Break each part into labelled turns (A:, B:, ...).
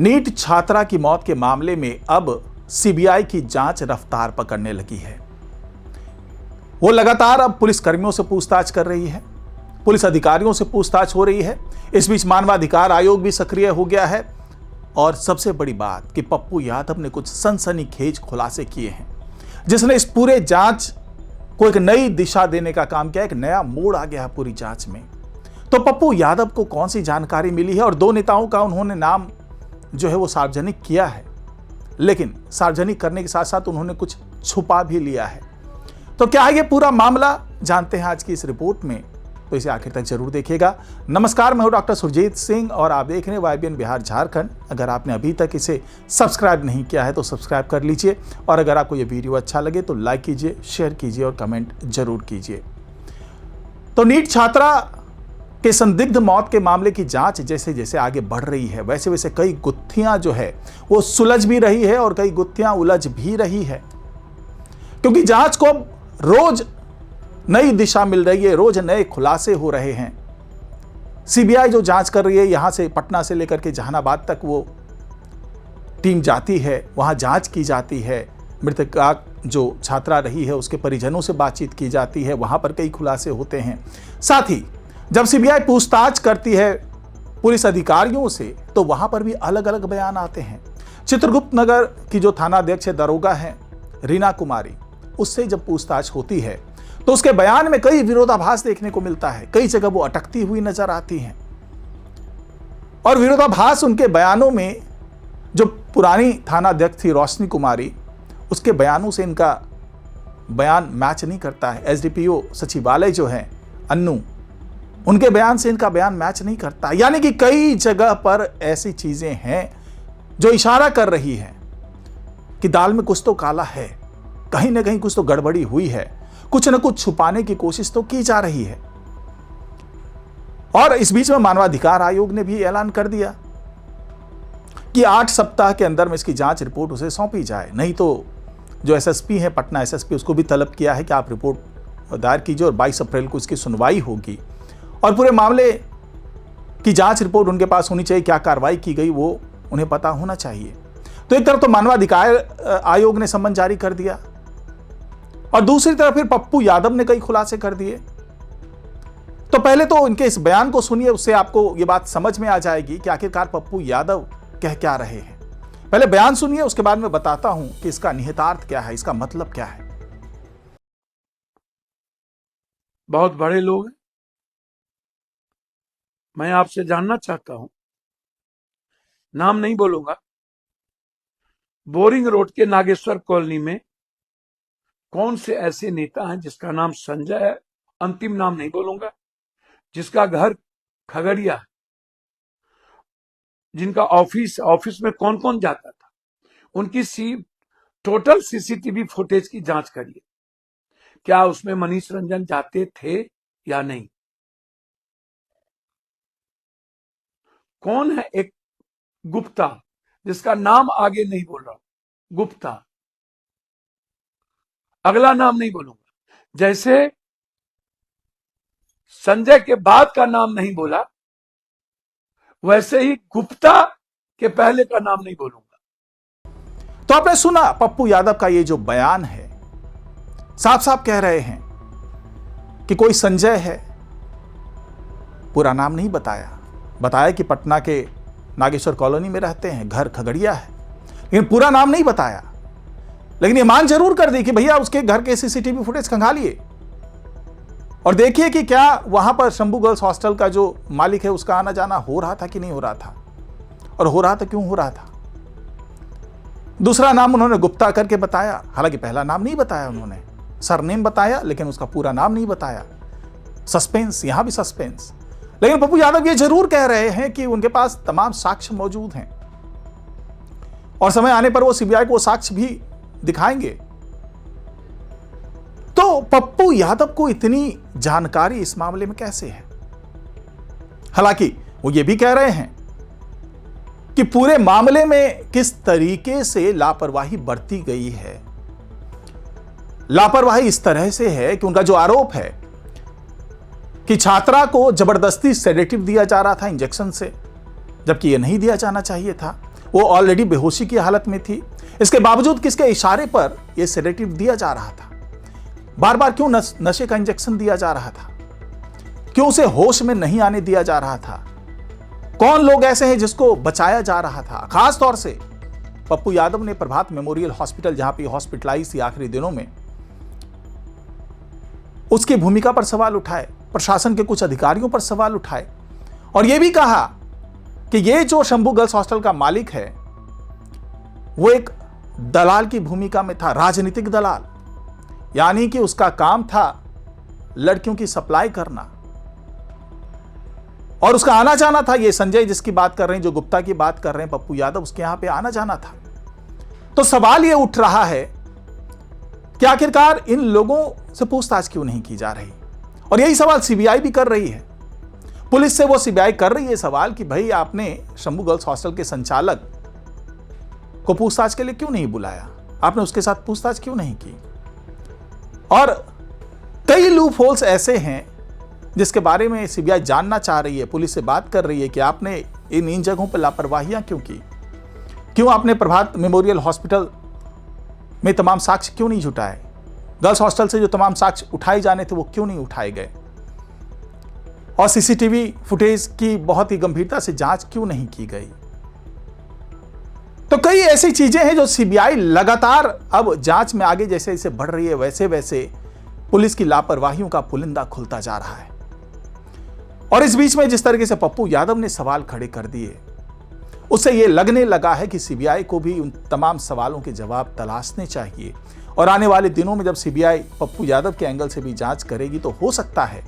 A: NEET छात्रा की मौत के मामले में अब सीबीआई की जांच रफ्तार पकड़ने लगी है। वो लगातार अब पुलिस कर्मियों से पूछताछ कर रही है, पुलिस अधिकारियों से पूछताछ हो रही है। इस बीच मानवाधिकार आयोग भी सक्रिय हो गया है और सबसे बड़ी बात कि पप्पू यादव ने कुछ सनसनीखेज खुलासे किए हैं, जिसने इस पूरे जांच को एक नई दिशा देने का काम किया। एक नया मोड़ आ गया है पूरी जांच में। तो पप्पू यादव को कौन सी जानकारी मिली है और दो नेताओं का उन्होंने नाम जो है वो सार्वजनिक किया है, लेकिन सार्वजनिक करने के साथ साथ उन्होंने कुछ छुपा भी लिया है। तो क्या है ये पूरा मामला, जानते हैं आज की इस रिपोर्ट में, तो इसे आखिर तक जरूर देखिएगा। नमस्कार, मैं हूं डॉक्टर सुरजीत सिंह और आप देख रहे हैं YBN बिहार झारखंड। अगर आपने अभी तक इसे सब्सक्राइब नहीं किया है तो सब्सक्राइब कर लीजिए और अगर आपको ये वीडियो अच्छा लगे तो लाइक कीजिए, शेयर कीजिए और कमेंट जरूर कीजिए। तो नीट छात्रा के संदिग्ध मौत के मामले की जांच जैसे जैसे आगे बढ़ रही है, वैसे वैसे कई गुत्थियां जो है वो सुलझ भी रही है और कई गुत्थियां उलझ भी रही है, क्योंकि जांच को अब रोज नई दिशा मिल रही है, रोज नए खुलासे हो रहे हैं। सीबीआई जो जांच कर रही है, यहां से पटना से लेकर के जहानाबाद तक वो टीम जाती है, वहां जांच की जाती है, मृतका जो छात्रा रही है उसके परिजनों से बातचीत की जाती है, वहां पर कई खुलासे होते हैं। साथ ही जब सीबीआई पूछताछ करती है पुलिस अधिकारियों से तो वहां पर भी अलग अलग बयान आते हैं। चित्रगुप्त नगर की जो थानाध्यक्ष दरोगा है रीना कुमारी, उससे जब पूछताछ होती है तो उसके बयान में कई विरोधाभास देखने को मिलता है। कई जगह वो अटकती हुई नजर आती हैं और विरोधाभास उनके बयानों में, जो पुरानी थानाध्यक्ष थी रोशनी कुमारी, उसके बयानों से इनका बयान मैच नहीं करता है। एसडीपीओ सचिवालय जो है अन्नू, उनके बयान से इनका बयान मैच नहीं करता। यानी कि कई जगह पर ऐसी चीजें हैं जो इशारा कर रही हैं कि दाल में कुछ तो काला है, कहीं ना कहीं कुछ तो गड़बड़ी हुई है, कुछ न कुछ छुपाने की कोशिश तो की जा रही है। और इस बीच में मानवाधिकार आयोग ने भी ऐलान कर दिया कि 8 सप्ताह के अंदर में इसकी जांच रिपोर्ट उसे सौंपी जाए, नहीं तो जो एसएसपी है पटना एसएसपी, उसको भी तलब किया है कि आप रिपोर्ट दायर कीजिए और 22 अप्रैल को इसकी सुनवाई होगी और पूरे मामले की जांच रिपोर्ट उनके पास होनी चाहिए। क्या कार्रवाई की गई वो उन्हें पता होना चाहिए। तो एक तरफ तो मानवाधिकार आयोग ने सम्मन जारी कर दिया और दूसरी तरफ फिर पप्पू यादव ने कई खुलासे कर दिए। तो पहले तो इनके इस बयान को सुनिए, उससे आपको ये बात समझ में आ जाएगी कि आखिरकार पप्पू यादव कह क्या रहे हैं। पहले बयान सुनिए, उसके बाद मैं बताता हूं कि इसका निहितार्थ क्या है, इसका मतलब क्या है।
B: बहुत बड़े लोग हैं, मैं आपसे जानना चाहता हूं, नाम नहीं बोलूंगा, बोरिंग रोड के नागेश्वर कॉलोनी में कौन से ऐसे नेता हैं जिसका नाम संजय है, अंतिम नाम नहीं बोलूंगा, जिसका घर खगड़िया है, जिनका ऑफिस में कौन कौन जाता था, उनकी टोटल सीसीटीवी फुटेज की जांच करिए। क्या उसमें मनीष रंजन जाते थे या नहीं? कौन है एक गुप्ता, जिसका नाम आगे नहीं बोल रहा, गुप्ता, अगला नाम नहीं बोलूंगा। जैसे संजय के बाद का नाम नहीं बोला, वैसे ही गुप्ता के पहले का नाम नहीं बोलूंगा।
A: तो आपने सुना पप्पू यादव का ये जो बयान है, साफ साफ कह रहे हैं कि कोई संजय है, पूरा नाम नहीं बताया, बताया कि पटना के नागेश्वर कॉलोनी में रहते हैं, घर खगड़िया है, लेकिन पूरा नाम नहीं बताया। लेकिन ये मान जरूर कर दी कि भैया उसके घर के सीसीटीवी फुटेज खंगालिए और देखिए कि क्या वहां पर शंभू गर्ल्स हॉस्टल का जो मालिक है उसका आना जाना हो रहा था कि नहीं हो रहा था, और हो रहा था क्यों हो रहा था। दूसरा नाम उन्होंने गुप्ता करके बताया, हालांकि पहला नाम नहीं बताया, उन्होंने सरनेम बताया लेकिन उसका पूरा नाम नहीं बताया। सस्पेंस, यहां भी सस्पेंस। लेकिन पप्पू यादव ये जरूर कह रहे हैं कि उनके पास तमाम साक्ष्य मौजूद हैं और समय आने पर वो सीबीआई को साक्ष्य भी दिखाएंगे। तो पप्पू यादव को इतनी जानकारी इस मामले में कैसे है? हालांकि वो ये भी कह रहे हैं कि पूरे मामले में किस तरीके से लापरवाही बरती गई है। लापरवाही इस तरह से है कि उनका जो आरोप है कि छात्रा को जबरदस्ती सेडेटिव दिया जा रहा था इंजेक्शन से, जबकि यह नहीं दिया जाना चाहिए था। वो ऑलरेडी बेहोशी की हालत में थी। इसके बावजूद किसके इशारे पर यह सेडेटिव दिया जा रहा था? बार बार क्यों नशे का इंजेक्शन दिया जा रहा था? क्यों उसे होश में नहीं आने दिया जा रहा था? कौन लोग ऐसे हैं जिसको बचाया जा रहा था? खास तौर से पप्पू यादव ने प्रभात मेमोरियल हॉस्पिटल, जहां पे हॉस्पिटलाइज थी आखिरी दिनों में, उसकी भूमिका पर सवाल उठाए, प्रशासन के कुछ अधिकारियों पर सवाल उठाए और यह भी कहा कि यह जो शंभू गर्ल्स हॉस्टल का मालिक है वो एक दलाल की भूमिका में था, राजनीतिक दलाल। यानी कि उसका काम था लड़कियों की सप्लाई करना और उसका आना जाना था। ये संजय जिसकी बात कर रहे हैं, जो गुप्ता की बात कर रहे हैं, पप्पू यादव, उसके यहां पे आना जाना था। तो सवाल ये उठ रहा है कि आखिरकार इन लोगों से पूछताछ क्यों नहीं की जा रही? और यही सवाल सीबीआई भी कर रही है। पुलिस से वो सीबीआई कर रही है सवाल कि भाई आपने शंभू गर्ल्स हॉस्टल के संचालक को पूछताछ के लिए क्यों नहीं बुलाया? आपने उसके साथ पूछताछ क्यों नहीं की? और कई लूप होल्स ऐसे हैं जिसके बारे में सीबीआई जानना चाह रही है, पुलिस से बात कर रही है कि आपने इन जगहों पर लापरवाहियां क्यों की? क्यों आपने प्रभात मेमोरियल हॉस्पिटल में तमाम साक्ष्य क्यों नहीं जुटाए? गर्ल्स हॉस्टल से जो तमाम साक्ष्य उठाए जाने थे वो क्यों नहीं उठाए गए? और सीसीटीवी फुटेज की बहुत ही गंभीरता से जांच क्यों नहीं की गई? तो कई ऐसी चीजें हैं जो सीबीआई लगातार अब जांच में आगे जैसे जैसे बढ़ रही है वैसे वैसे पुलिस की लापरवाहियों का पुलिंदा खुलता जा रहा है। और इस बीच में जिस तरीके से पप्पू यादव ने सवाल खड़े कर दिए, उससे यह लगने लगा है कि सीबीआई को भी उन तमाम सवालों के जवाब तलाशने चाहिए। और आने वाले दिनों में जब सीबीआई पप्पू यादव के एंगल से भी जांच करेगी तो हो सकता है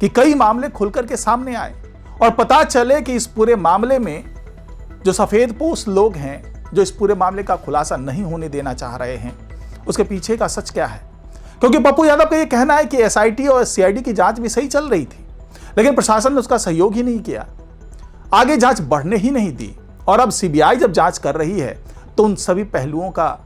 A: कि कई मामले खुलकर के सामने आए और पता चले कि इस पूरे मामले में जो सफेदपोश लोग हैं, जो इस पूरे मामले का खुलासा नहीं होने देना चाह रहे हैं, उसके पीछे का सच क्या है। क्योंकि पप्पू यादव का यह कहना है कि एसआईटी और सीआईडी की जांच भी सही चल रही थी, लेकिन प्रशासन ने उसका सहयोग ही नहीं किया, आगे जांच बढ़ने ही नहीं दी। और अब सीबीआई जब जांच कर रही है तो उन सभी पहलुओं का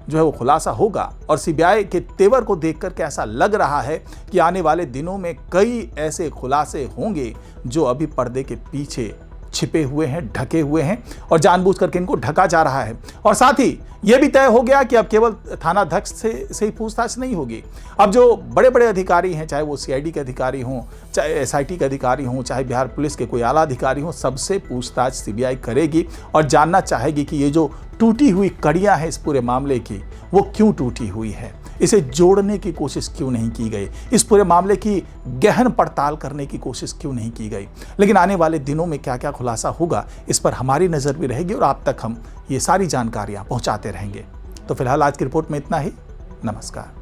A: जो है वो खुलासा होगा। और सीबीआई के तेवर को देखकर के ऐसा लग रहा है कि आने वाले दिनों में कई ऐसे खुलासे होंगे जो अभी पर्दे के पीछे छिपे हुए हैं, ढके हुए हैं और जानबूझ करके इनको ढका जा रहा है। और साथ ही यह भी तय हो गया कि अब केवल थानाध्यक्ष से ही पूछताछ नहीं होगी। अब जो बड़े बड़े अधिकारी हैं, चाहे वो सीआईडी के अधिकारी हों, चाहे एसआईटी के अधिकारी हों, चाहे बिहार पुलिस के कोई आला अधिकारी हों, सबसे पूछताछ सीबीआई करेगी और जानना चाहेगी कि ये जो टूटी हुई कड़ियां हैं इस पूरे मामले की, वो क्यों टूटी हुई है, इसे जोड़ने की कोशिश क्यों नहीं की गई, इस पूरे मामले की गहन पड़ताल करने की कोशिश क्यों नहीं की गई। लेकिन आने वाले दिनों में क्या क्या खुलासा होगा, इस पर हमारी नज़र भी रहेगी और आप तक हम ये सारी जानकारियां पहुंचाते रहेंगे। तो फिलहाल आज की रिपोर्ट में इतना ही। नमस्कार।